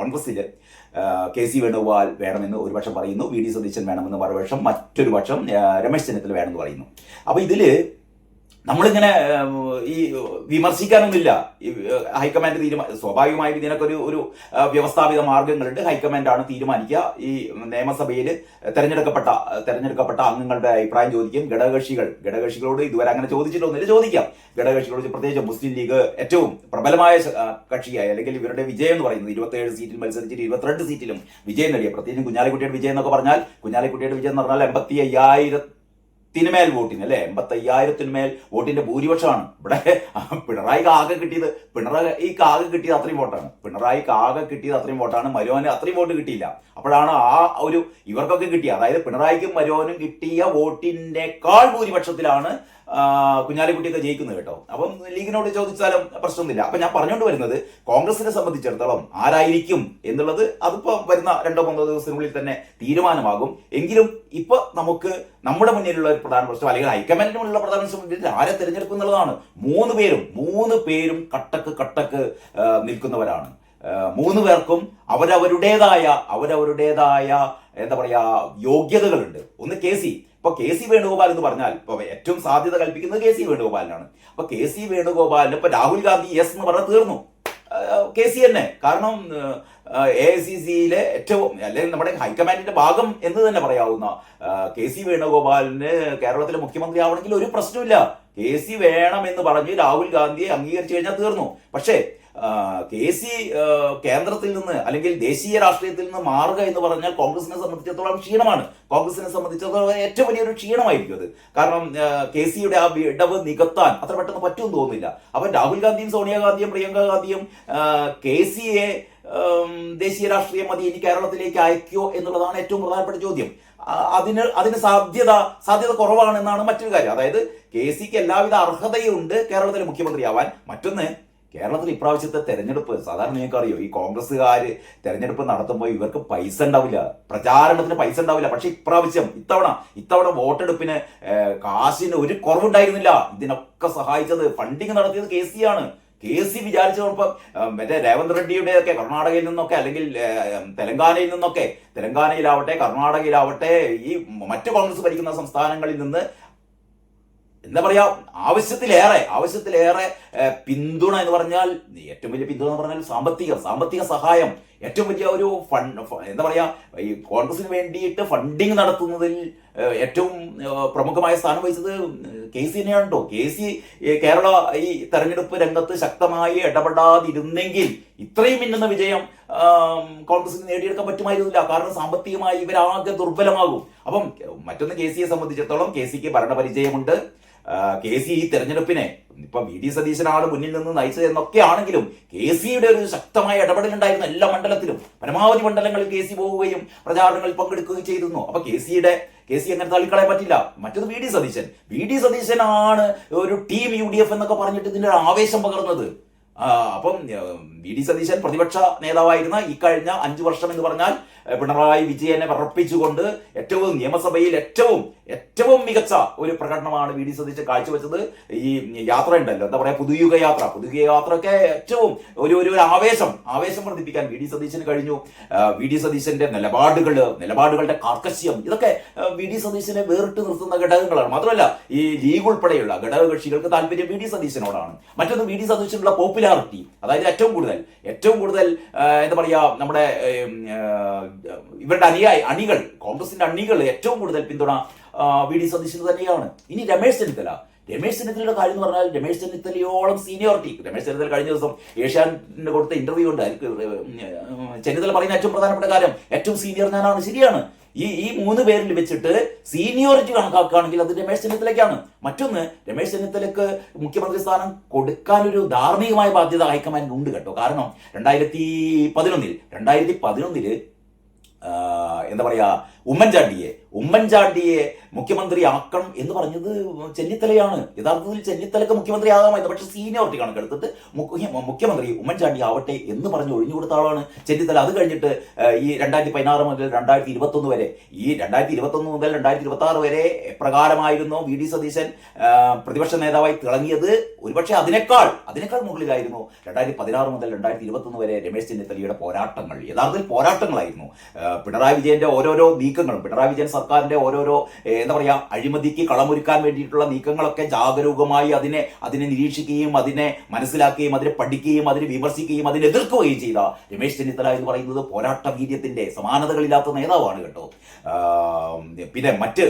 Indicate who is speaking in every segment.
Speaker 1: കോൺഗ്രസ്സിൽ KC വേണുഗോപാൽ വേണമെന്ന് ഒരു പക്ഷം പറയുന്നു, VD സതീശൻ വേണമെന്ന് മറുപക്ഷം, മറ്റൊരു പക്ഷം രമേശ് ചെന്നിത്തല വേണമെന്ന് പറയുന്നു. അപ്പോൾ ഇതിൽ നമ്മളിങ്ങനെ ഈ വിമർശിക്കാനൊന്നുമില്ല. ഈ ഹൈക്കമാൻഡ് സ്വാഭാവികമായും ഇതിനൊക്കെ ഒരു വ്യവസ്ഥാപിത മാർഗങ്ങളുണ്ട്. ഹൈക്കമാൻഡാണ് തീരുമാനിക്കുക. ഈ നിയമസഭയിൽ തെരഞ്ഞെടുക്കപ്പെട്ട അംഗങ്ങളുടെ അഭിപ്രായം ചോദിക്കും. ഘടകകക്ഷികളോട് ഇതുവരെ അങ്ങനെ ചോദിച്ചിട്ടൊന്നുമില്ല, ചോദിക്കാം. ഘടകകക്ഷികളോട് പ്രത്യേകിച്ച് മുസ്ലിം ലീഗ് ഏറ്റവും പ്രബലമായ കക്ഷിയായി, അല്ലെങ്കിൽ ഇവരുടെ വിജയം എന്ന് പറയുന്നത് 27 സീറ്റിൽ മത്സരിച്ചിട്ട് 22 സീറ്റിലും വിജയം നേടിയ, പ്രത്യേകിച്ചും കുഞ്ഞാലിക്കുട്ടിയുടെ വിജയം എന്നൊക്കെ പറഞ്ഞാൽ, കുഞ്ഞാലിക്കുട്ടിയുടെ വിജയം എന്ന് പറഞ്ഞാൽ 85,000 മേൽ വോട്ടിന്, അല്ലെ 85,000 വോട്ടിന്റെ ഭൂരിപക്ഷമാണ്. ഇവിടെ പിണറായിക്ക് ആകെ കിട്ടിയത് അത്രയും വോട്ടാണ്. മരോന് അത്രയും വോട്ട് കിട്ടിയില്ല. അപ്പോഴാണ് ഇവർക്കൊക്കെ കിട്ടിയ, അതായത് പിണറായിക്കും മരോനും കിട്ടിയ വോട്ടിനേക്കാൾ ഭൂരിപക്ഷത്തിലാണ് കുഞ്ഞാലിക്കുട്ടിയൊക്കെ ജയിക്കുന്നത് കേട്ടോ. അപ്പം ലീഗിനോട് ചോദിച്ചാലും പ്രശ്നമൊന്നുമില്ല. അപ്പൊ ഞാൻ പറഞ്ഞുകൊണ്ട് വരുന്നത്, കോൺഗ്രസിനെ സംബന്ധിച്ചിടത്തോളം ആരായിരിക്കും എന്നുള്ളത് അതിപ്പോ വരുന്ന 2-3 ദിവസത്തിനുള്ളിൽ തന്നെ തീരുമാനമാകും. എങ്കിലും ഇപ്പൊ നമുക്ക് നമ്മുടെ മുന്നിലുള്ള ഒരു പ്രധാന പ്രശ്നം, അല്ലെങ്കിൽ ഹൈക്കമാൻഡിന് മുന്നിലുള്ള പ്രധാന പ്രശ്നം ആരെ തിരഞ്ഞെടുക്കും എന്നുള്ളതാണ്. മൂന്ന് പേരും കട്ടക്ക് നിൽക്കുന്നവരാണ്. 3 പേർക്കും അവരവരുടേതായ എന്താ പറയാ യോഗ്യതകളുണ്ട്. ഒന്ന് ഇപ്പൊ KC വേണുഗോപാൽ എന്ന് പറഞ്ഞാൽ ഇപ്പൊ ഏറ്റവും സാധ്യത കൽപ്പിക്കുന്നത് KC വേണുഗോപാലിനാണ്. അപ്പൊ KC വേണുഗോപാലിന് ഇപ്പൊ രാഹുൽ ഗാന്ധി യെസ് എന്ന് പറഞ്ഞാൽ തീർന്നു. KC തന്നെ. കാരണം AICCയിലെ ഏറ്റവും, അല്ലെങ്കിൽ നമ്മുടെ ഹൈക്കമാൻഡിന്റെ ഭാഗം എന്ന് തന്നെ പറയാവുന്ന KC വേണുഗോപാലിന് കേരളത്തിലെ മുഖ്യമന്ത്രി ആവണമെങ്കിൽ ഒരു പ്രശ്നമില്ല. KC വേണം എന്ന് പറഞ്ഞ് രാഹുൽ ഗാന്ധിയെ അംഗീകരിച്ചു കഴിഞ്ഞാൽ തീർന്നു. പക്ഷേ KC കേന്ദ്രത്തിൽ നിന്ന്, അല്ലെങ്കിൽ ദേശീയ രാഷ്ട്രീയത്തിൽ നിന്ന് മാറുക എന്ന് പറഞ്ഞാൽ കോൺഗ്രസിനെ സംബന്ധിച്ചിടത്തോളം ക്ഷീണമാണ്. കോൺഗ്രസിനെ സംബന്ധിച്ചിടത്തോളം ഏറ്റവും വലിയൊരു ക്ഷീണമായിരിക്കും അത്. കാരണം KCയുടെ ആ വിടവ് നികത്താൻ അത്ര പെട്ടെന്ന് പറ്റുമെന്ന് തോന്നുന്നില്ല. അപ്പൊ രാഹുൽ ഗാന്ധിയും സോണിയാഗാന്ധിയും പ്രിയങ്ക ഗാന്ധിയും KCയെ ദേശീയ രാഷ്ട്രീയം മതി, ഇനി കേരളത്തിലേക്ക് അയക്കോ എന്നുള്ളതാണ് ഏറ്റവും പ്രധാനപ്പെട്ട ചോദ്യം. അതിന് സാധ്യത കുറവാണെന്നാണ് മറ്റൊരു കാര്യം. അതായത് KCക്ക് എല്ലാവിധ അർഹതയുണ്ട് കേരളത്തിലെ മുഖ്യമന്ത്രിയാവാൻ. മറ്റൊന്ന്, കേരളത്തിൽ ഇപ്രാവശ്യത്തെ തെരഞ്ഞെടുപ്പ്, സാധാരണ നിങ്ങൾക്ക് അറിയോ, ഈ കോൺഗ്രസ്സുകാർ തെരഞ്ഞെടുപ്പ് നടത്തുമ്പോൾ ഇവർക്ക് പൈസ ഉണ്ടാവില്ല, പ്രചാരണത്തിന് പൈസ ഉണ്ടാവില്ല. പക്ഷെ ഇത്തവണ വോട്ടെടുപ്പിന് കാശിന് ഒരു കുറവുണ്ടായിരുന്നില്ല. ഇതിനൊക്കെ സഹായിച്ചത്, ഫണ്ടിങ് നടത്തിയത് KC ആണ്. KC വിചാരിച്ചതോടൊപ്പം മറ്റേ രേവന്ത് റെഡ്ഡിയുടെ ഒക്കെ കർണാടകയിൽ നിന്നൊക്കെ, അല്ലെങ്കിൽ തെലങ്കാനയിലാവട്ടെ കർണാടകയിലാവട്ടെ, ഈ മറ്റു കോൺഗ്രസ് ഭരിക്കുന്ന സംസ്ഥാനങ്ങളിൽ നിന്ന് എന്താ പറയാ, ആവശ്യത്തിലേറെ പിന്തുണ എന്ന് പറഞ്ഞാൽ, ഏറ്റവും വലിയ പിന്തുണ എന്ന് പറഞ്ഞാൽ സാമ്പത്തിക സഹായം, ഏറ്റവും വലിയ ഒരു എന്താ പറയാ, ഈ കോൺഗ്രസിന് വേണ്ടിയിട്ട് ഫണ്ടിങ് നടത്തുന്നതിൽ ഏറ്റവും പ്രമുഖമായ സ്ഥാനം വഹിച്ചത് KC തന്നെയാണ് കേട്ടോ. KC കേരള ഈ തെരഞ്ഞെടുപ്പ് രംഗത്ത് ശക്തമായി ഇടപെടാതിരുന്നെങ്കിൽ ഇത്രയും മിന്നുന്ന വിജയം കോൺഗ്രസിന് നേടിയെടുക്കാൻ പറ്റുമായിരുന്നില്ല. കാരണം സാമ്പത്തികമായി ഇവരാകെ ദുർബലമാകും. അപ്പം മറ്റൊന്ന്, KCയെ സംബന്ധിച്ചിടത്തോളം KCക്ക് ഭരണപരിചയമുണ്ട്. KC ഈ തെരഞ്ഞെടുപ്പിനെ ഇപ്പൊ VD സതീശനാണ് മുന്നിൽ നിന്ന് നയിച്ചത് എന്നൊക്കെ ആണെങ്കിലും KCയുടെ ഒരു ശക്തമായ ഇടപെടലുണ്ടായിരുന്നു. എല്ലാ മണ്ഡലത്തിലും, പരമാവധി മണ്ഡലങ്ങളിൽ KC പോവുകയും പ്രചാരണങ്ങളിൽ പങ്കെടുക്കുകയും ചെയ്തിരുന്നു. അപ്പൊ KC അങ്ങനെ തള്ളിക്കളയാൻ പറ്റില്ല. മറ്റൊന്ന് VD സതീശനാണ് ഒരു ടീം UDF എന്നൊക്കെ പറഞ്ഞിട്ട് ഇതിന്റെ ആവേശം പകർന്നത്. അപ്പം VD സതീശൻ പ്രതിപക്ഷ നേതാവായിരുന്ന ഈ കഴിഞ്ഞ 5 വർഷം എന്ന് പറഞ്ഞാൽ പിണറായി വിജയനെ വിറപ്പിച്ചുകൊണ്ട് നിയമസഭയിൽ ഏറ്റവും മികച്ച ഒരു പ്രകടനമാണ് VD സതീശൻ കാഴ്ചവെച്ചത്. ഈ യാത്ര ഉണ്ടല്ലോ, എന്താ പറയാ, പുതുയുഗ യാത്രയൊക്കെ ഏറ്റവും ഒരു ആവേശം വർദ്ധിപ്പിക്കാൻ VD സതീശന് കഴിഞ്ഞു. VD സതീശന്റെ നിലപാടുകളുടെ കാർക്കശ്യം, ഇതൊക്കെ VD സതീശനെ വേറിട്ട് നിർത്തുന്ന ഘടകങ്ങളാണ്. മാത്രമല്ല, ഈ ലീഗ് ഉൾപ്പെടെയുള്ള ഘടകകക്ഷികൾക്ക് താല്പര്യം VD സതീശനോടാണ്. മറ്റൊന്ന്, VD സതീശനുള്ള പോപ്പുലാരിറ്റി, അതായത് ഏറ്റവും കൂടുതൽ എന്താ പറയാ, നമ്മുടെ ഇവരുടെ അണികൾ, കോൺഗ്രസിന്റെ അണികൾ ഏറ്റവും കൂടുതൽ പിന്തുണ VD സതീശന് തന്നെയാണ്. ഇനി രമേശ് ചെന്നിത്തലയുടെ കാര്യം എന്ന് പറഞ്ഞാൽ, രമേശ് ചെന്നിത്തലയോളം സീനിയോറിറ്റി, രമേശ് ചെന്നിത്തല കഴിഞ്ഞ ദിവസം ഏഷ്യാനെറ്റിന് കൊടുത്ത ഇന്റർവ്യൂ ഉണ്ട്. ചെന്നിത്തല പറയുന്ന ഏറ്റവും പ്രധാനപ്പെട്ട കാര്യം, ഏറ്റവും സീനിയർ ഞാനാണ്. ശരിയാണ്. ഈ 3 പേരിൽ വെച്ചിട്ട് സീനിയോറിറ്റി കണക്കാക്കുകയാണെങ്കിൽ അത് രമേശ് ചെന്നിത്തലയ്ക്കാണ്. മറ്റൊന്ന്, രമേശ് ചെന്നിത്തലയ്ക്ക് മുഖ്യമന്ത്രി സ്ഥാനം കൊടുക്കാനൊരു ധാർമ്മികമായ ബാധ്യത ഹൈക്കമാൻഡിന് ഉണ്ട് കേട്ടോ. കാരണം 2011 എന്താ പറയാ, ഉമ്മൻചാണ്ടിയെ മുഖ്യമന്ത്രിയാക്കണം എന്ന് പറഞ്ഞത് ചെന്നിത്തലയാണ്. യഥാർത്ഥത്തിൽ ചെന്നിത്തലക്ക് മുഖ്യമന്ത്രിയാകാമായിരുന്നു. പക്ഷെ സീനിയോറിറ്റി കണക്കെടുത്തിട്ട് മുഖ്യമന്ത്രി ഉമ്മൻചാണ്ടി ആവട്ടെ എന്ന് പറഞ്ഞ് ഒഴിഞ്ഞു കൊടുത്ത ആളാണ് ചെന്നിത്തല. അത് കഴിഞ്ഞിട്ട് ഈ 2016 മുതൽ 2021 വരെ, ഈ 2021 മുതൽ 2026 വരെ എപ്രകാരമായിരുന്നു വി ഡി സതീശൻ പ്രതിപക്ഷ നേതാവായി തിളങ്ങിയത്? ഒരുപക്ഷെ അതിനേക്കാൾ മുകളിലായിരുന്നു 2016 മുതൽ 2021 വരെ രമേശ് ചെന്നിത്തലയുടെ പോരാട്ടങ്ങൾ. യഥാർത്ഥത്തിൽ പോരാട്ടങ്ങളായിരുന്നു. പിണറായി വിജയന്റെ ഓരോരോ നീക്കങ്ങളും, പിണറായി വിജയൻ സർക്കാരിന്റെ ഓരോരോ എന്താ പറയാ അഴിമതിക്ക് കളമൊരുക്കാൻ വേണ്ടിയിട്ടുള്ള നീക്കങ്ങളൊക്കെ ജാഗരൂകമായി അതിനെ നിരീക്ഷിക്കുകയും അതിനെ മനസ്സിലാക്കുകയും അതിനെ പഠിക്കുകയും അതിനെ വിമർശിക്കുകയും അതിനെ എതിർക്കുകയും ചെയ്ത രമേശ് ചെന്നിത്തല എന്ന് പറയുന്നത് പോരാട്ട വീര്യത്തിന്റെ സമാനതകളില്ലാത്ത നേതാവാണ് കേട്ടോ. പിന്നെ മറ്റ്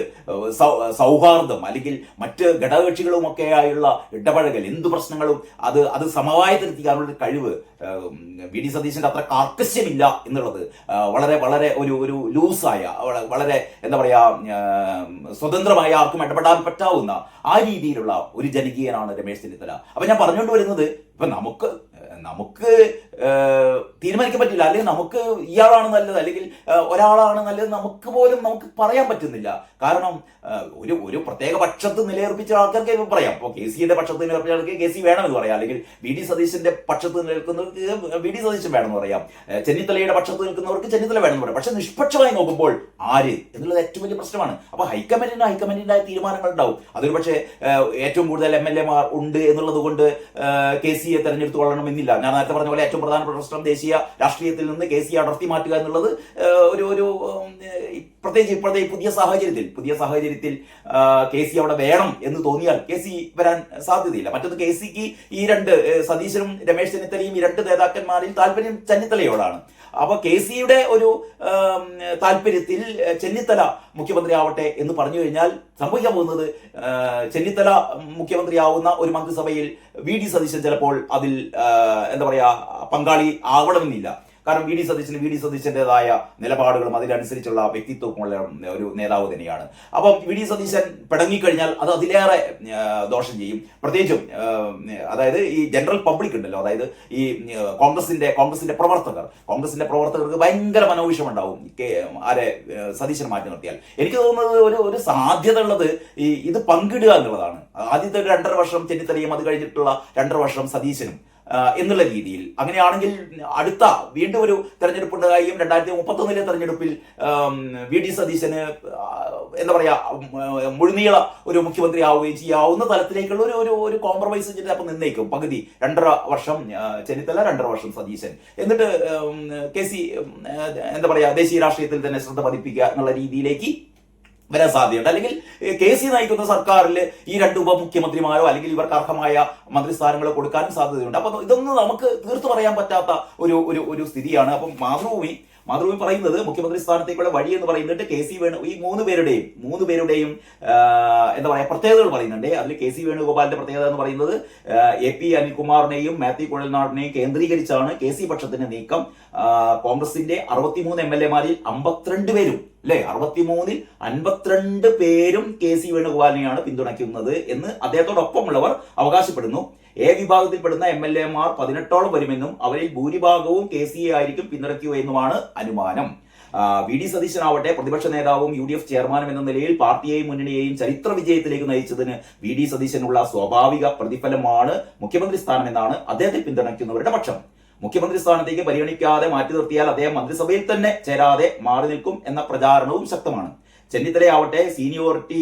Speaker 1: സൗഹാർദ്ദം അല്ലെങ്കിൽ മറ്റ് ഘടകകക്ഷികളുമൊക്കെയായുള്ള ഇടപഴകൽ, എന്തു പ്രശ്നങ്ങളും അത് സമവായത്തിലെത്തിക്കാനുള്ള കഴിവ് വി ഡി സതീശന്റെ അത്ര കാർക്കശ്യമില്ല എന്നുള്ളത് വളരെ വളരെ ഒരു ലൂസായ, വളരെ എന്താ പറയാ സ്വതന്ത്രമായി ആർക്കും ഇടപെടാൻ പറ്റാവുന്ന ആ രീതിയിലുള്ള ഒരു ജനകീയനാണ് രമേശ് ചെന്നിത്തല. അപ്പൊ ഞാൻ പറഞ്ഞുകൊണ്ട് വരുന്നത്, ഇപ്പൊ നമുക്ക് തീരുമാനിക്കാൻ പറ്റില്ല, അല്ലെങ്കിൽ നമുക്ക് ഇയാളാണ് നല്ലത് അല്ലെങ്കിൽ ഒരാളാണ് നല്ലത് നമുക്ക് പറയാൻ പറ്റുന്നില്ല. കാരണം ഒരു പ്രത്യേക പക്ഷത്ത് നിലയുറപ്പിച്ച ആൾക്കാർക്ക് പറയാം. ഇപ്പോൾ കെ സിയുടെ പക്ഷത്ത് നിലയുറപ്പിച്ച ആൾക്ക് കെ സി വേണമെന്ന് പറയാം, അല്ലെങ്കിൽ വി ഡി സതീശന്റെ പക്ഷത്ത് നിൽക്കുന്നവർക്ക് വി ഡി സതീശൻ വേണമെന്ന് പറയാം, ചെന്നിത്തലയുടെ പക്ഷത്ത് നിൽക്കുന്നവർക്ക് ചെന്നിത്തല വേണമെന്ന് പറയാം. പക്ഷെ നിഷ്പക്ഷമായി നോക്കുമ്പോൾ ആര് എന്നുള്ളത് ഏറ്റവും വലിയ പ്രശ്നമാണ്. അപ്പൊ ഹൈക്കമാൻഡിനായ തീരുമാനങ്ങൾ ഉണ്ടാവും. അതൊരു പക്ഷേ ഏറ്റവും കൂടുതൽ MLA മാർ ഉണ്ട് എന്നുള്ളത് കൊണ്ട് കെ സിയെ തെരഞ്ഞെടുത്തു കൊള്ളണമെന്നില്ല. ഞാൻ നേരത്തെ പറഞ്ഞ പോലെ ഏറ്റവും പ്രധാനപ്പെട്ട പ്രശ്നം ദേശീയ രാഷ്ട്രീയത്തിൽ നിന്ന് കെ സിയെ അടർത്തി മാറ്റുക എന്നുള്ളത് ഒരു പ്രത്യേകിച്ച് ഇപ്പോഴത്തെ പുതിയ സാഹചര്യത്തിൽ കെ സി അവിടെ വേണം എന്ന് തോന്നിയാൽ കെ സി വരാൻ സാധ്യതയില്ല. മറ്റൊന്ന്, കെ സിക്ക് ഈ രണ്ട് സതീശനും രമേശ് ചെന്നിത്തലയും ഈ രണ്ട് നേതാക്കന്മാരിൽ താല്പര്യം ചെന്നിത്തലയോടാണ്. അപ്പൊ കെ സിയുടെ ഒരു താല്പര്യത്തിൽ ചെന്നിത്തല മുഖ്യമന്ത്രി ആവട്ടെ എന്ന് പറഞ്ഞു കഴിഞ്ഞാൽ സംഭവിക്കാൻ പോകുന്നത്, ചെന്നിത്തല മുഖ്യമന്ത്രിയാവുന്ന ഒരു മന്ത്രിസഭയിൽ വി ഡി സതീശൻ ചിലപ്പോൾ അതിൽ എന്താ പറയാ പങ്കാളി ആവണമെന്നില്ല. കാരണം വി ഡി സതീശന്റേതായ നിലപാടുകളും അതിനനുസരിച്ചുള്ള വ്യക്തിത്വമുള്ള ഒരു നേതാവ് തന്നെയാണ്. അപ്പം വി ഡി സതീശൻ പിടങ്ങിക്കഴിഞ്ഞാൽ അത് അതിലേറെ ദോഷം ചെയ്യും. പ്രത്യേകിച്ചും അതായത് ഈ ജനറൽ പബ്ലിക് ഉണ്ടല്ലോ, അതായത് ഈ കോൺഗ്രസിന്റെ പ്രവർത്തകർക്ക് ഭയങ്കര മനോവിഷം ഉണ്ടാവും സതീശൻ മാറ്റി നിർത്തിയാൽ. എനിക്ക് തോന്നുന്നത് ഒരു സാധ്യത ഉള്ളത് ഇത് പങ്കിടുക എന്നുള്ളതാണ്. ആദ്യത്തെ 2.5 വർഷം ചെന്നിത്തലയും അത് കഴിഞ്ഞിട്ടുള്ള 2.5 വർഷം സതീശനും എന്നുള്ള രീതിയിൽ. അങ്ങനെയാണെങ്കിൽ അടുത്ത വീണ്ടും ഒരു തെരഞ്ഞെടുപ്പ് ഉണ്ടാകുകയും 2031 തെരഞ്ഞെടുപ്പിൽ വി ഡി സതീശന് എന്താ പറയാ മുഴുനീള ഒരു മുഖ്യമന്ത്രി ആവുകയും ചെയ്യാവുന്ന തലത്തിലേക്കുള്ള ഒരു കോംപ്രമൈസ് ചിലപ്പോൾ നിന്നേക്കും. പകുതി 2.5 വർഷം ചെന്നിത്തല, 2.5 വർഷം സതീശൻ, എന്നിട്ട് കെ സി എന്താ പറയാ ദേശീയ രാഷ്ട്രീയത്തിൽ തന്നെ ശ്രദ്ധ പതിപ്പിക്കുക എന്നുള്ള രീതിയിലേക്ക് വരാൻ സാധ്യതയുണ്ട്. അല്ലെങ്കിൽ കെ സി നയിക്കുന്ന സർക്കാരിൽ ഈ 2 ഉപമുഖ്യമന്ത്രിമാരോ അല്ലെങ്കിൽ ഇവർക്ക് അർഹമായ മന്ത്രിസ്ഥാനങ്ങളോ കൊടുക്കാനും സാധ്യതയുണ്ട്. അപ്പൊ ഇതൊന്നും നമുക്ക് തീർത്തു പറയാൻ പറ്റാത്ത ഒരു സ്ഥിതിയാണ്. അപ്പം മാതൃഭൂമി പറയുന്നത് മുഖ്യമന്ത്രി സ്ഥാനത്തേക്കുള്ള വഴി എന്ന് പറയുന്നുണ്ട്. കെ സി വേണു ഈ മൂന്ന് പേരുടെയും എന്താ പറയാ പ്രത്യേകതകൾ പറയുന്നുണ്ട്. അതിൽ കെ സി വേണുഗോപാലിന്റെ പ്രത്യേകത എന്ന് പറയുന്നത് AP അനിൽകുമാറിനെയും മാത്യു കുഴൽനാടിനെയും കേന്ദ്രീകരിച്ചാണ് കെ സി പക്ഷത്തിന്റെ നീക്കം. കോൺഗ്രസിന്റെ 63 MLA മാരിൽ 52 പേരും 63-ൽ 52 പേരും കെ സി വേണുഗോപാലിനെയാണ് പിന്തുണയ്ക്കുന്നത് എന്ന് അദ്ദേഹത്തോടൊപ്പമുള്ളവർ അവകാശപ്പെടുന്നു. വിഭാഗത്തിൽപ്പെടുന്ന MLA മാർ 18ഓളം വരുമെന്നും അവരിൽ ഭൂരിഭാഗവും കെ സി ആയിരിക്കും പിന്തുണയ്ക്കുക എന്നുമാണ് അനുമാനം. വി ഡി സതീശനാവട്ടെ പ്രതിപക്ഷ നേതാവും UDF ചെയർമാനും എന്ന നിലയിൽ പാർട്ടിയെയും മുന്നണിയെയും ചരിത്ര വിജയത്തിലേക്ക് നയിച്ചതിന് വി ഡി സതീശനുള്ള സ്വാഭാവിക പ്രതിഫലമാണ് മുഖ്യമന്ത്രി സ്ഥാനമെന്നാണ് അദ്ദേഹത്തെ പിന്തുണയ്ക്കുന്നവരുടെ പക്ഷം. മുഖ്യമന്ത്രി സ്ഥാനത്തേക്ക് പരിഗണിക്കാതെ മാറ്റി നിർത്തിയാൽ അദ്ദേഹം മന്ത്രിസഭയിൽ തന്നെ ചേരാതെ മാറി നിൽക്കും എന്ന പ്രചാരണവും ശക്തമാണ്. ചെന്നിത്തലയാവട്ടെ സീനിയോറിറ്റി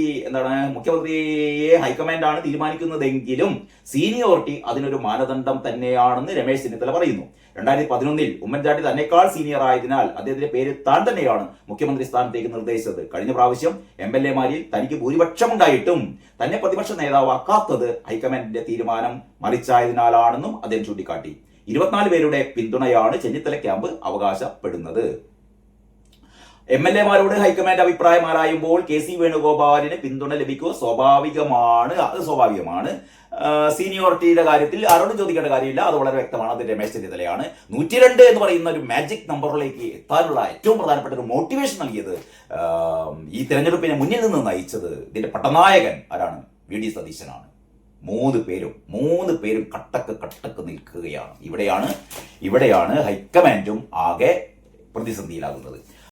Speaker 1: മുഖ്യമന്ത്രിയെ ഹൈക്കമാൻഡാണ് തീരുമാനിക്കുന്നതെങ്കിലും സീനിയോറിറ്റി അതിനൊരു മാനദണ്ഡം തന്നെയാണെന്ന് രമേശ് ചെന്നിത്തല പറയുന്നു. 2011-ൽ ഉമ്മൻചാണ്ടി തന്നെക്കാൾ സീനിയർ ആയതിനാൽ അദ്ദേഹത്തിന്റെ പേര് താൻ തന്നെയാണ് മുഖ്യമന്ത്രി സ്ഥാനത്തേക്ക് നിർദ്ദേശിച്ചത്. കഴിഞ്ഞ പ്രാവശ്യം MLA മാരിൽ തനിക്ക് ഭൂരിപക്ഷമുണ്ടായിട്ടും തന്നെ പ്രതിപക്ഷ നേതാവാക്കാത്തത് ഹൈക്കമാൻഡിന്റെ തീരുമാനം മറിച്ചായതിനാലാണെന്നും അദ്ദേഹം ചൂണ്ടിക്കാട്ടി. 24 പേരുടെ പിന്തുണയാണ് ചെന്നിത്തല ക്യാമ്പ് അവകാശപ്പെടുന്നത്. MLA മാരോട് ഹൈക്കമാൻഡ് അഭിപ്രായം ആരായുമ്പോൾ കെ സി വേണുഗോപാലിന് പിന്തുണ ലഭിക്കുക സ്വാഭാവികമാണ്. സീനിയോറിറ്റിയുടെ കാര്യത്തിൽ ആരോടും ചോദിക്കേണ്ട കാര്യമില്ല, അത് വളരെ വ്യക്തമാണ്. അത് രമേശ് ചെന്നിത്തലയാണ്. 102 എന്ന് പറയുന്ന ഒരു മാജിക് നമ്പറിലേക്ക് എത്താനുള്ള ഏറ്റവും പ്രധാനപ്പെട്ട ഒരു മോട്ടിവേഷൻ നൽകിയത്, ഈ തെരഞ്ഞെടുപ്പിനെ മുന്നിൽ നിന്ന് നയിച്ചത്, ഇതിന്റെ പട്ടനായകൻ ആരാണ്? V D സതീശനാണ്. 3 പേരും കട്ടക്ക് നിൽക്കുകയാണ്. ഇവിടെയാണ് ഹൈക്കമാൻഡും ആകെ പ്രതിസന്ധിയിലാകുന്നത്.